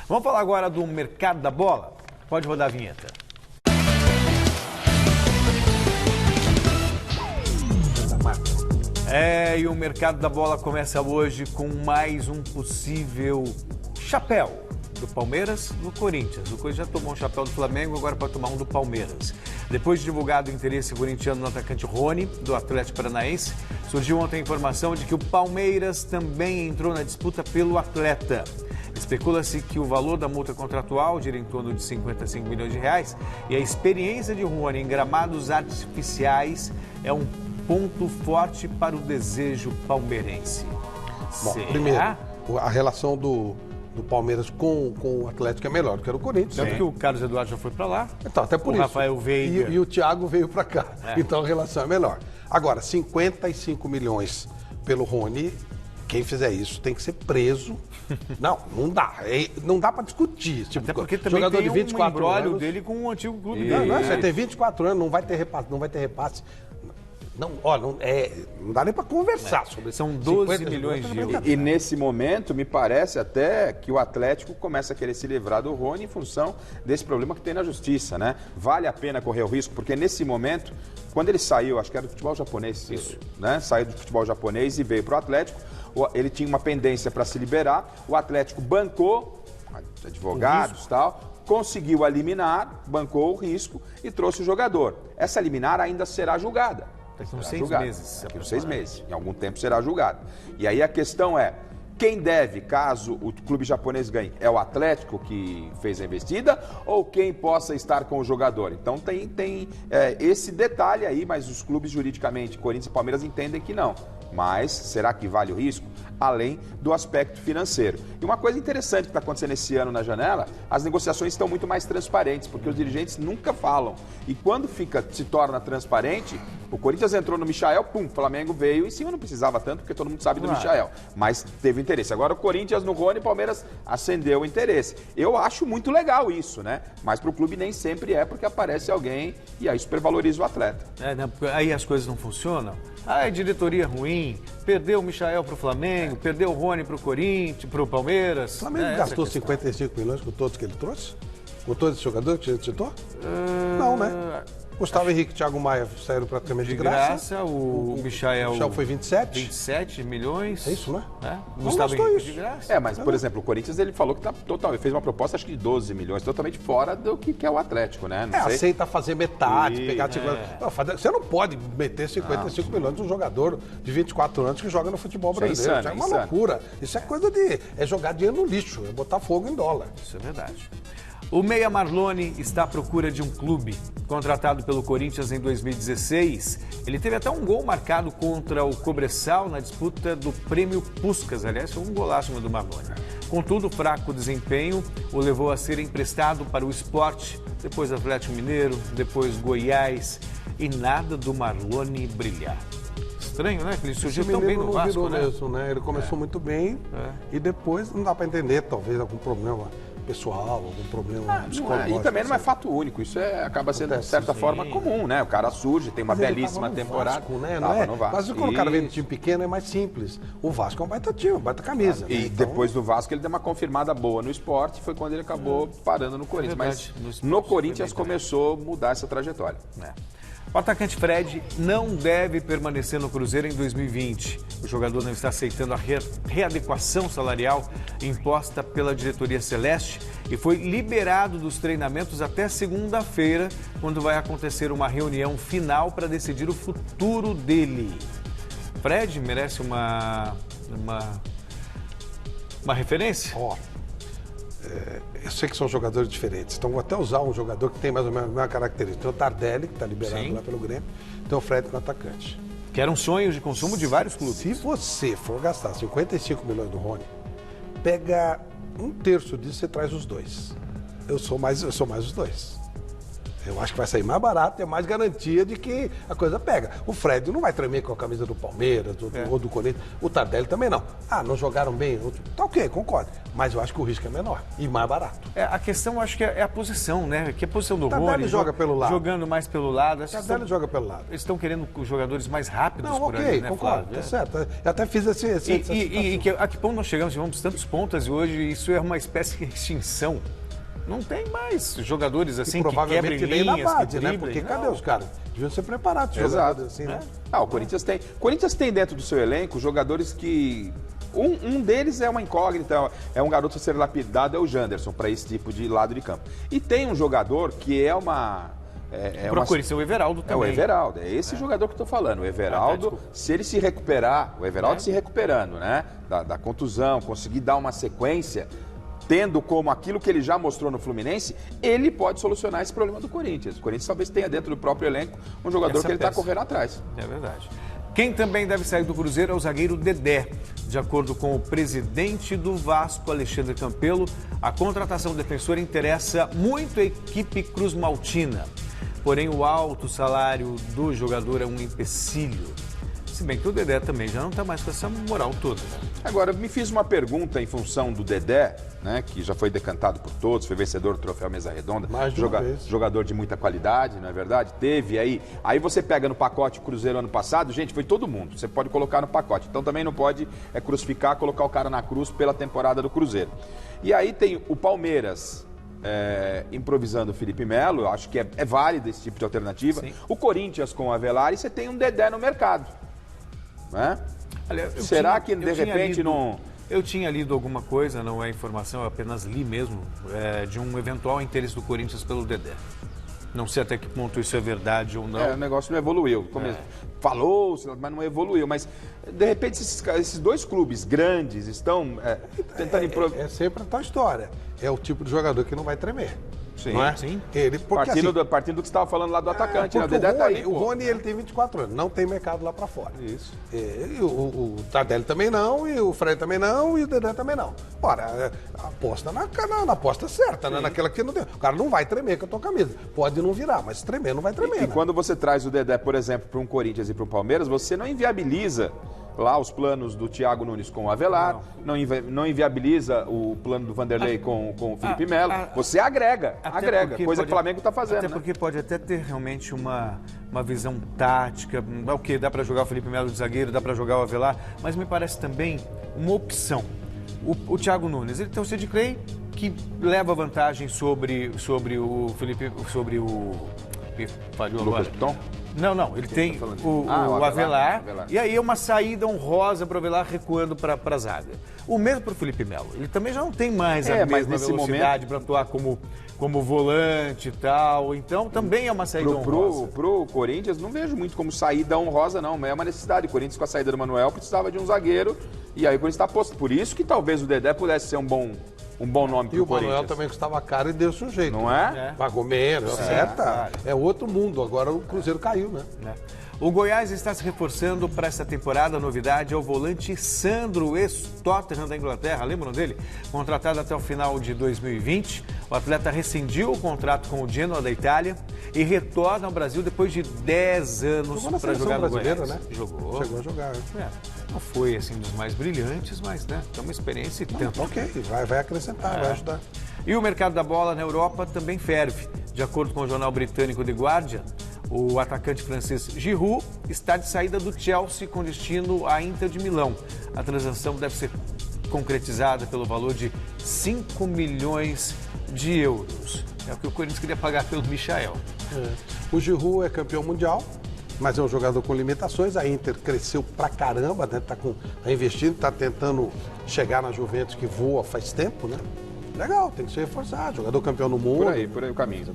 Vamos falar agora do mercado da bola? Pode rodar a vinheta. E o mercado da bola começa hoje com mais um possível chapéu do Palmeiras no Corinthians. O Corinthians já tomou um chapéu do Flamengo, agora pode tomar um do Palmeiras. Depois de divulgado o interesse corintiano no atacante Rony, do Atlético Paranaense, surgiu ontem a informação de que o Palmeiras também entrou na disputa pelo atleta. Especula-se que o valor da multa contratual gira em torno de 55 milhões de reais e a experiência de Rony em gramados artificiais é um ponto forte para o desejo palmeirense. Bom, primeiro, a relação do Palmeiras com o Atlético é melhor do que o Corinthians. Tanto que o Carlos Eduardo já foi para lá. Então, até por o isso. Rafael Veiga. E o Thiago veio para cá. Então a relação é melhor. Agora, 55 milhões pelo Rony, quem fizer isso tem que ser preso. Não dá. Não dá para discutir. Tipo, até porque também jogador tem de 24 um embrólio anos dele com o antigo clube dele. Não, você tem 24 anos, não vai ter repasse. Não dá nem para conversar sobre isso. São 12 milhões de euros. E nesse momento, me parece até que o Atlético começa a querer se livrar do Rony em função desse problema que tem na justiça, né? Vale a pena correr o risco, porque nesse momento, quando ele saiu, acho que era do futebol japonês, isso, né? Saiu do futebol japonês e veio para o Atlético, ele tinha uma pendência para se liberar, o Atlético bancou, advogados e tal, conseguiu a liminar, bancou o risco e trouxe o jogador. Essa liminar ainda será julgada. Daqui uns 6 meses. Daqui uns 6 meses. Em algum tempo será julgado. E aí a questão é, quem deve, caso o clube japonês ganhe, é o Atlético que fez a investida ou quem possa estar com o jogador? Então tem esse detalhe aí, mas os clubes juridicamente, Corinthians e Palmeiras, entendem que não. Mas será que vale o risco? Além do aspecto financeiro. E uma coisa interessante que está acontecendo esse ano na janela, as negociações estão muito mais transparentes, porque os dirigentes nunca falam. E quando se torna transparente, o Corinthians entrou no Michael, pum, o Flamengo veio, em cima não precisava tanto, porque todo mundo sabe do Michael, mas teve interesse. Agora o Corinthians no Rony, Palmeiras acendeu o interesse. Eu acho muito legal isso, né? Mas para o clube nem sempre é, porque aparece alguém e aí supervaloriza o atleta. Aí as coisas não funcionam. A diretoria ruim, perdeu o Michael para o Flamengo, perdeu o Rony para o Corinthians, para o Palmeiras. O Flamengo gastou 55 milhões com todos que ele trouxe? Com todos esses jogadores que você citou? Não, né? Gustavo Henrique e Thiago Maia saíram praticamente de graça. O Michael foi 27. 27 milhões. É isso, né? Gustavo Henrique de graça. Mas, por exemplo, o Corinthians, ele falou que tá total, ele fez uma proposta, acho que de 12 milhões, totalmente fora do que é o Atlético, né? Não sei. Aceita fazer metade, pegar... Você não pode meter 55 milhões num jogador de 24 anos que joga no futebol brasileiro. Isso é uma loucura. Isso é coisa de... É jogar dinheiro no lixo, é botar fogo em dólar. Isso é verdade. O meia Marlone está à procura de um clube. Contratado pelo Corinthians em 2016, ele teve até um gol marcado contra o Cobressal na disputa do Prêmio Puskás. Aliás, foi um golaço do Marlone. Contudo, o fraco desempenho o levou a ser emprestado para o Sport, depois Atlético Mineiro, depois Goiás e nada do Marlone brilhar. Estranho, né? Que ele surgiu tão bem no Vasco, né? Mesmo, né? Ele começou muito bem e depois não dá para entender, talvez algum problema pessoal, algum problema psicológico. E também não é fato único, isso acaba sendo, de certa forma, comum, né? O cara surge, tem uma belíssima temporada. Vasco, né? Não é? Mas quando o cara vem de time pequeno é mais simples. O Vasco é um baita time, uma baita camisa. E depois do Vasco ele deu uma confirmada boa no esporte, foi quando ele acabou parando no Corinthians. Mas no Corinthians começou a mudar essa trajetória. O atacante Fred não deve permanecer no Cruzeiro em 2020. O jogador não está aceitando a readequação salarial imposta pela diretoria celeste e foi liberado dos treinamentos até segunda-feira, quando vai acontecer uma reunião final para decidir o futuro dele. Fred merece uma referência? Eu sei que são jogadores diferentes, então vou até usar um jogador que tem mais ou menos a mesma característica. Tem o Tardelli, que está liberado lá pelo Grêmio, tem o Fred com o atacante. Que eram sonhos de consumo de vários clubes. Se você for gastar 55 milhões do Rony, pega um terço disso e você traz os dois. Eu sou mais os dois. Eu acho que vai sair mais barato, é mais garantia de que a coisa pega. O Fred não vai tremer com a camisa do Palmeiras ou do Corinthians. O Tardelli também não. Não jogaram bem. Tá ok, concordo. Mas eu acho que o risco é menor e mais barato. A questão, acho que é a posição, né? Que a posição do Rony. Tardelli joga pelo lado. Jogando mais pelo lado. Tardelli joga pelo lado. Eles estão querendo os jogadores mais rápidos por ok, ali, né, concordo. Flávio? Tá certo. Eu até fiz a que ponto nós chegamos? Tivemos tantos pontos e hoje isso é uma espécie de extinção. Não tem mais jogadores assim que quebrem linhas, na base, né? Porque cadê os caras? Deviam ser preparados. Exato. Assim, né? O Corinthians tem dentro do seu elenco jogadores que... Um deles é uma incógnita, é um garoto a ser lapidado, é o Janderson, para esse tipo de lado de campo. E tem um jogador que é uma... Procure ser o Everaldo também. É o Everaldo, é esse jogador que eu estou falando. O Everaldo, se ele se recuperar, o Everaldo se recuperando, né? Da contusão, conseguir dar uma sequência... Tendo como aquilo que ele já mostrou no Fluminense, ele pode solucionar esse problema do Corinthians. O Corinthians talvez tenha dentro do próprio elenco um jogador que ele está correndo atrás. É verdade. Quem também deve sair do Cruzeiro é o zagueiro Dedé. De acordo com o presidente do Vasco, Alexandre Campelo, a contratação do defensor interessa muito a equipe cruzmaltina. Porém, o alto salário do jogador é um empecilho. Se bem que o Dedé também já não está mais com essa moral toda. Né? Agora, me fiz uma pergunta em função do Dedé, né, que já foi decantado por todos, foi vencedor do troféu Mesa Redonda, jogador de muita qualidade, não é verdade? Teve aí você pega no pacote o Cruzeiro ano passado, gente, foi todo mundo, você pode colocar no pacote, então também não pode crucificar, colocar o cara na cruz pela temporada do Cruzeiro. E aí tem o Palmeiras... improvisando o Felipe Melo, eu acho que é válido esse tipo de alternativa. Sim. O Corinthians com o Avelar e você tem um Dedé no mercado. Né? Aliás, será que de repente não... Eu tinha lido alguma coisa, não é informação, eu apenas li mesmo, de um eventual interesse do Corinthians pelo Dedé. Não sei até que ponto isso é verdade ou não. O negócio não evoluiu. Falou, mas não evoluiu. Mas, de repente, esses dois clubes grandes estão tentando improvisar. É sempre a tal história. É o tipo de jogador que não vai tremer. Sim, não é? Sim. Ele, porque, partindo do que você estava falando lá do atacante, né? O Dedé tá aí. O Rony, ele tem 24 anos, não tem mercado lá pra fora. Isso. O Tardelli também não, e o Fred também não, e o Dedé também não. Ora, aposta na aposta certa, né? Naquela que não tem. O cara não vai tremer com a tua camisa. Pode não virar, mas tremer não vai tremer. E quando você traz o Dedé, por exemplo, para um Corinthians e para um Palmeiras, você não inviabiliza lá os planos do Thiago Nunes com o Avelar, não inviabiliza o plano do Vanderlei com o Felipe Melo. Você agrega, coisa que o Flamengo está fazendo. Até porque pode até ter realmente uma visão tática, ok, dá para jogar o Felipe Melo de zagueiro, dá para jogar o Avelar, mas me parece também uma opção. O Thiago Nunes, ele tem o Sid Clay, que leva vantagem sobre o Felipe, sobre o... Falhou agora. Lucas Piton? Não, ele tem o Avelar, e aí é uma saída honrosa para o Avelar recuando para a zaga. O mesmo para o Felipe Melo. Ele também já não tem mais a mesma velocidade para atuar como volante e tal. Então também é uma saída honrosa. Pro Corinthians, não vejo muito como saída honrosa, não. Mas é uma necessidade. O Corinthians, com a saída do Manuel, precisava de um zagueiro. E aí o Corinthians está posto. Por isso que talvez o Dedé pudesse ser um bom nome para o Corinthians. E o Manuel também custava caro e deu sujeito. Não é? Pagou menos, certo? É outro mundo. Agora o Cruzeiro caiu, né? O Goiás está se reforçando para essa temporada. A novidade é o volante Sandro, ex-Tottenham da Inglaterra. Lembram dele? Contratado até o final de 2020. O atleta rescindiu o contrato com o Genoa da Itália e retorna ao Brasil depois de 10 anos para jogar no Goiás. Né? Jogou. Chegou a jogar. Não foi assim dos mais brilhantes, mas né, tem uma experiência e tanto. Ok, vai acrescentar, vai ajudar. E o mercado da bola na Europa também ferve. De acordo com o jornal britânico The Guardian, o atacante francês Giroud está de saída do Chelsea com destino à Inter de Milão. A transação deve ser concretizada pelo valor de 5 milhões de euros. É o que o Corinthians queria pagar pelo Michael. O Giroud é campeão mundial, mas é um jogador com limitações. A Inter cresceu pra caramba, né? Tá investindo, tá tentando chegar na Juventus que voa faz tempo, né? Legal, tem que ser reforçado. Jogador campeão no mundo. Por aí o caminho.